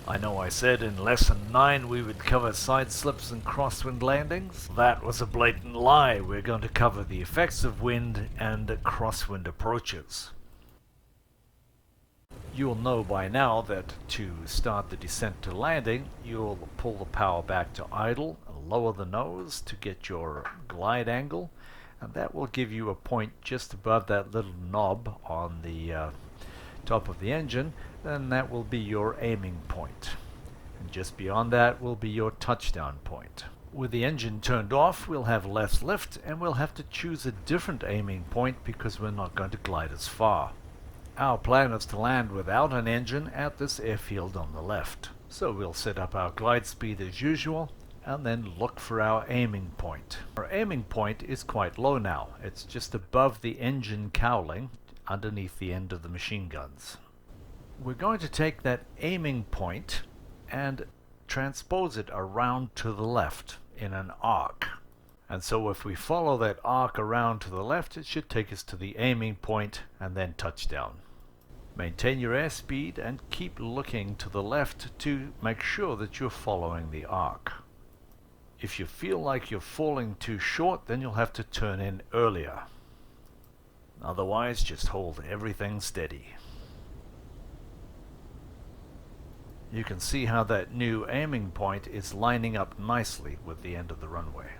I know I said in Lesson 9 we would cover side slips and crosswind landings. That was a blatant lie. We're going to cover the effects of wind and crosswind approaches. You'll know by now that to start the descent to landing, you'll pull the power back to idle, lower the nose to get your glide angle, and that will give you a point just above that little knob on the top of the engine, and that will be your aiming point. And just beyond that will be your touchdown point. With the engine turned off, we'll have less lift, and we'll have to choose a different aiming point because we're not going to glide as far. Our plan is to land without an engine at this airfield on the left. So we'll set up our glide speed as usual, and then look for our aiming point. Our aiming point is quite low now. It's just above the engine cowling, underneath the end of the machine guns. We're going to take that aiming point and transpose it around to the left in an arc. And so if we follow that arc around to the left, it should take us to the aiming point and then touchdown. Maintain your airspeed and keep looking to the left to make sure that you're following the arc. If you feel like you're falling too short, then you'll have to turn in earlier. Otherwise, just hold everything steady. You can see how that new aiming point is lining up nicely with the end of the runway.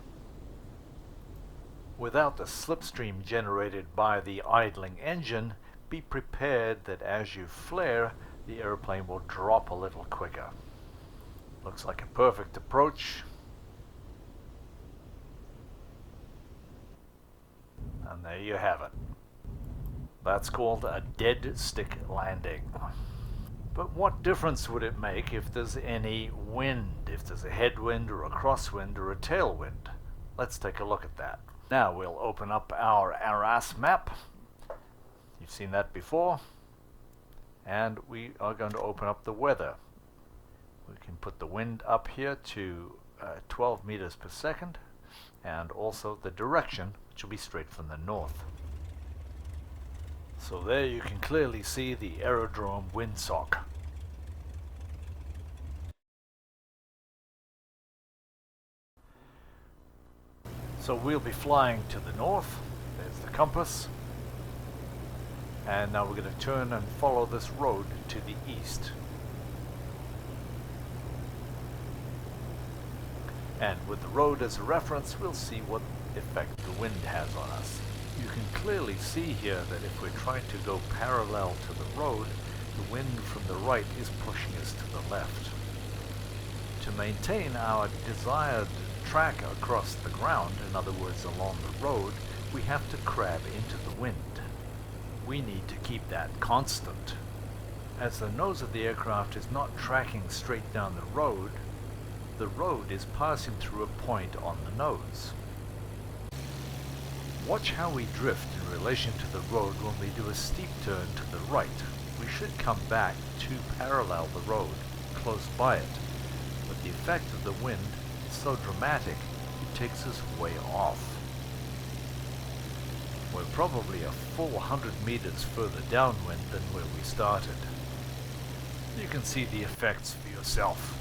Without the slipstream generated by the idling engine, be prepared that as you flare, the airplane will drop a little quicker. Looks like a perfect approach. And there you have it. That's called a dead stick landing. But what difference would it make if there's any wind, if there's a headwind or a crosswind or a tailwind? Let's take a look at that. Now we'll open up our ARAS map. You've seen that before. And we are going to open up the weather. We can put the wind up here to 12 meters per second, and also the direction, which will be straight from the north. So there you can clearly see the aerodrome windsock. So we'll be flying to the north. There's the compass. And now we're going to turn and follow this road to the east. And with the road as a reference, we'll see what effect the wind has on us. You can clearly see here that if we're trying to go parallel to the road, the wind from the right is pushing us to the left. To maintain our desired track across the ground, in other words along the road, we have to crab into the wind. We need to keep that constant. As the nose of the aircraft is not tracking straight down the road is passing through a point on the nose. Watch how we drift in relation to the road when we do a steep turn to the right. We should come back to parallel the road, close by it. But the effect of the wind is so dramatic, it takes us way off. We're probably a full 100 meters further downwind than where we started. You can see the effects for yourself.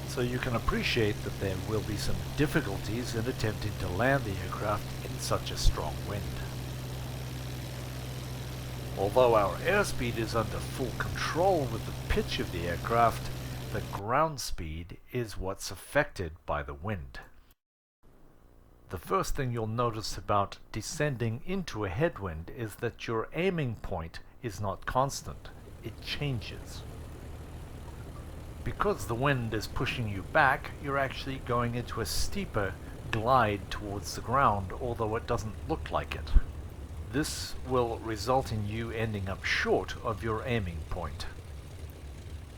So you can appreciate that there will be some difficulties in attempting to land the aircraft in such a strong wind. Although our airspeed is under full control with the pitch of the aircraft, the ground speed is what's affected by the wind. The first thing you'll notice about descending into a headwind is that your aiming point is not constant. It changes. Because the wind is pushing you back, you're actually going into a steeper glide towards the ground, although it doesn't look like it. This will result in you ending up short of your aiming point.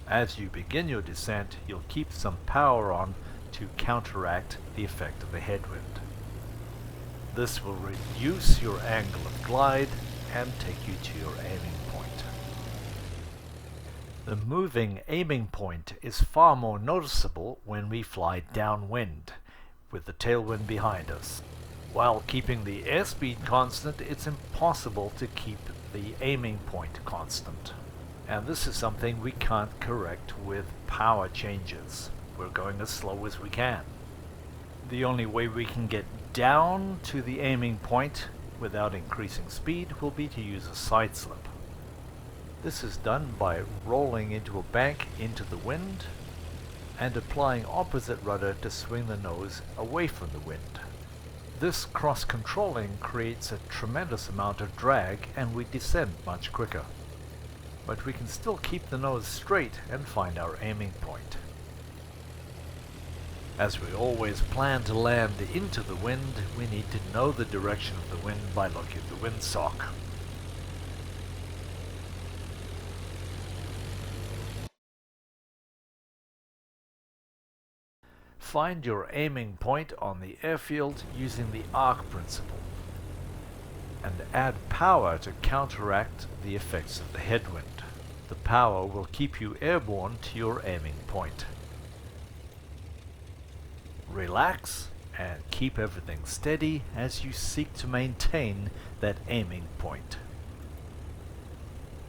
As you begin your descent, you'll keep some power on to counteract the effect of a headwind. This will reduce your angle of glide and take you to your aiming point. The moving aiming point is far more noticeable when we fly downwind, with the tailwind behind us. While keeping the airspeed constant, it's impossible to keep the aiming point constant. And this is something we can't correct with power changes. We're going as slow as we can. The only way we can get down to the aiming point without increasing speed will be to use a side slip. This is done by rolling into a bank into the wind and applying opposite rudder to swing the nose away from the wind. This cross-controlling creates a tremendous amount of drag and we descend much quicker. But we can still keep the nose straight and find our aiming point. As we always plan to land into the wind, we need to know the direction of the wind by looking at the windsock. Find your aiming point on the airfield using the arc principle, and add power to counteract the effects of the headwind. The power will keep you airborne to your aiming point. Relax and keep everything steady as you seek to maintain that aiming point.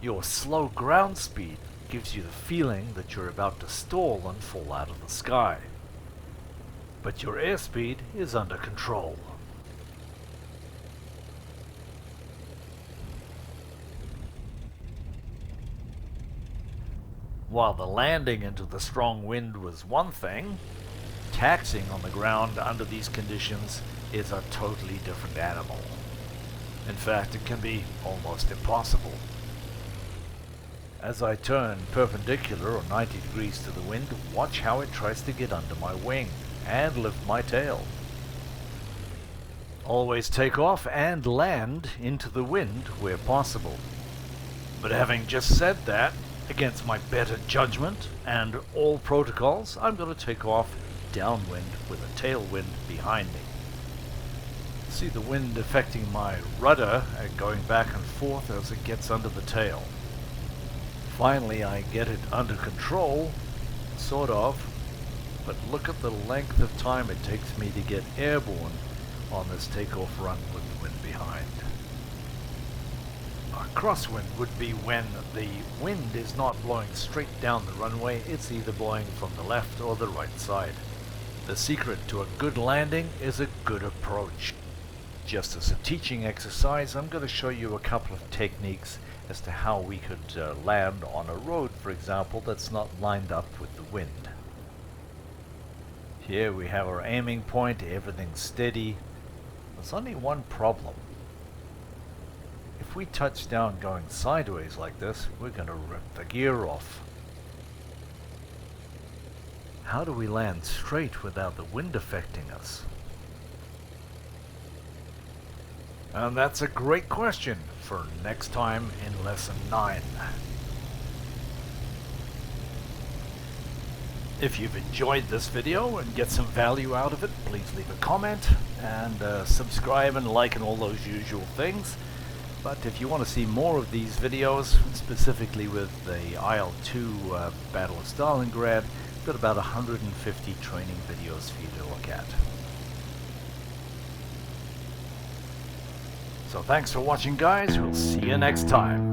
Your slow ground speed gives you the feeling that you're about to stall and fall out of the sky. But your airspeed is under control. While the landing into the strong wind was one thing, taxiing on the ground under these conditions is a totally different animal. In fact, it can be almost impossible. As I turn perpendicular or 90 degrees to the wind, watch how it tries to get under my wing and lift my tail. Always take off and land into the wind where possible. But having just said that, against my better judgment and all protocols, I'm going to take off downwind with a tailwind behind me. See the wind affecting my rudder and going back and forth as it gets under the tail. Finally, I get it under control, sort of, but look at the length of time it takes me to get airborne on this takeoff run with the wind behind. A crosswind would be when the wind is not blowing straight down the runway, it's either blowing from the left or the right side. The secret to a good landing is a good approach. Just as a teaching exercise, I'm going to show you a couple of techniques as to how we could land on a road, for example, that's not lined up with the wind. Here we have our aiming point, everything's steady. There's only one problem. If we touch down going sideways like this, we're going to rip the gear off. How do we land straight without the wind affecting us? And that's a great question for next time in Lesson 9. If you've enjoyed this video and get some value out of it, please leave a comment and subscribe and like and all those usual things. But if you want to see more of these videos, specifically with the IL-2 Battle of Stalingrad, I've got about 150 training videos for you to look at. So thanks for watching, guys. We'll see you next time.